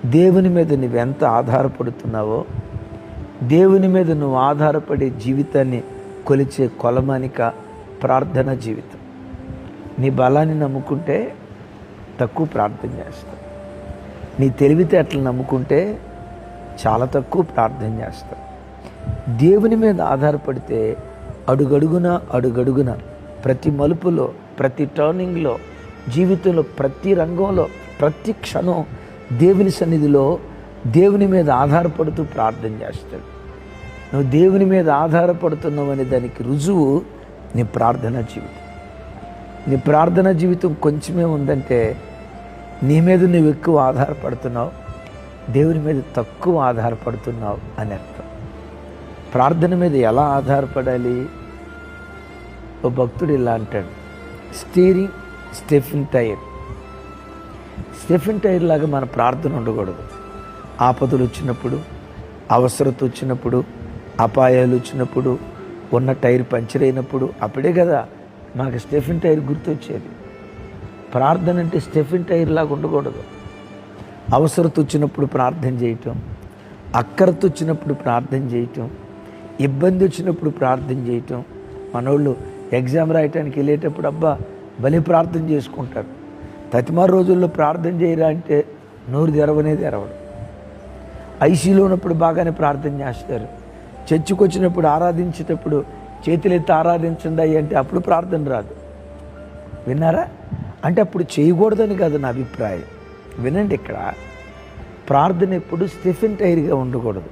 దేవుని మీద నువ్వెంత ఆధారపడుతున్నావో, దేవుని మీద నువ్వు ఆధారపడే జీవితాన్ని కొలిచే కొలమానిక ప్రార్థన జీవితం. నీ బలాన్ని నమ్ముకుంటే తక్కువ ప్రార్థన చేస్తావు. నీ తెలివితేటలు నమ్ముకుంటే చాలా తక్కువ ప్రార్థన చేస్తావు. దేవుని మీద ఆధారపడితే అడుగడుగున ప్రతి మలుపులో, ప్రతి టర్నింగ్లో, జీవితంలో ప్రతి రంగంలో, ప్రతి క్షణం దేవుని సన్నిధిలో దేవుని మీద ఆధారపడుతూ ప్రార్థన చేస్తాడు. నువ్వు దేవుని మీద ఆధారపడుతున్నావు అనే దానికి రుజువు నీ ప్రార్థనా జీవితం. నీ ప్రార్థనా జీవితం కొంచెమే ఉందంటే నీ మీద నువ్వు ఎక్కువ ఆధారపడుతున్నావు, దేవుని మీద తక్కువ ఆధారపడుతున్నావు అని అర్థం. ప్రార్థన మీద ఎలా ఆధారపడాలి? ఓ భక్తుడు ఇలా అంటాడు, steering stepney tyre. Stepney tyre లాగా మన ప్రార్థన ఉండకూడదు. ఆపదలు వచ్చినప్పుడు, అవసరత వచ్చినప్పుడు, అపాయాలు వచ్చినప్పుడు, ఉన్న టైర్ పంచర్ అయినప్పుడు అప్పుడే కదా మనకు స్టెఫిన్ టైర్ గుర్తొచ్చేది. ప్రార్థన అంటే స్టెఫిన్ టైర్ లాగా ఉండకూడదు. అవసరత వచ్చినప్పుడు ప్రార్థన చేయటం, అక్కరత వచ్చినప్పుడు ప్రార్థన చేయటం, ఇబ్బంది వచ్చినప్పుడు ప్రార్థన చేయటం. మనోళ్ళు ఎగ్జామ్ రాయటానికి వెళ్ళేటప్పుడు అబ్బా భలే ప్రార్థన చేసుకుంటారు. తతిమారు రోజుల్లో ప్రార్థన చేయరా అంటే నోరు తెరవడు. ఐసీలో ఉన్నప్పుడు బాగానే ప్రార్థన చేస్తారు. చర్చికి వచ్చినప్పుడు ఆరాధించేటప్పుడు చేతులెత్తి ఆరాధించండి అంటే అప్పుడు ప్రార్థన రాదు. విన్నారా? అంటే అప్పుడు చేయకూడదని కాదు నా అభిప్రాయం. వినండి, ఇక్కడ ప్రార్థన ఎప్పుడు స్టెఫిన్ టైర్గా ఉండకూడదు,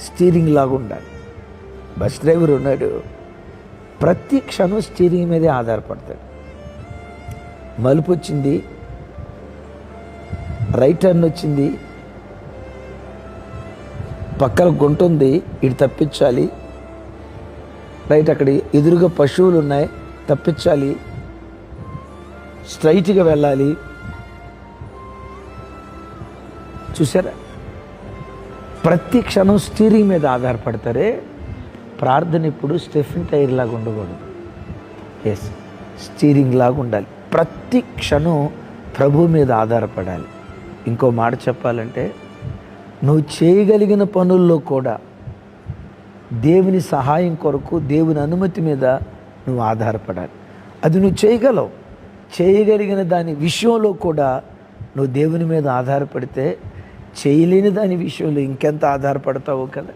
స్టీరింగ్ లాగా ఉండాలి. బస్ డ్రైవర్ ఉన్నాడు, ప్రతి క్షణం స్టీరింగ్ మీదే ఆధారపడతాడు. మలుపు వచ్చింది, రైట్ టర్న్ వచ్చింది, పక్కన గుంట ఉంది, ఇటు తప్పించాలి, రైట్ అక్కడ ఎదురుగా పశువులు ఉన్నాయి తప్పించాలి, స్ట్రైట్గా వెళ్ళాలి. చూసారా? ప్రతి క్షణం స్టీరింగ్ మీద ఆధారపడతారే. ప్రార్థన ఇప్పుడు స్టెఫిన్ టైర్ లాగా ఉండకూడదు. ఎస్, స్టీరింగ్ లాగా ఉండాలి. ప్రతి క్షణం ప్రభు మీద ఆధారపడాలి. ఇంకో మాట చెప్పాలంటే, నువ్వు చేయగలిగిన పనుల్లో కూడా దేవుని సహాయం కొరకు, దేవుని అనుమతి మీద నువ్వు ఆధారపడాలి. అది నువ్వు చేయగలిగిన దాని విషయంలో కూడా నువ్వు దేవుని మీద ఆధారపడితే, చేయలేని దాని విషయంలో ఇంకెంత ఆధారపడతావో కదా.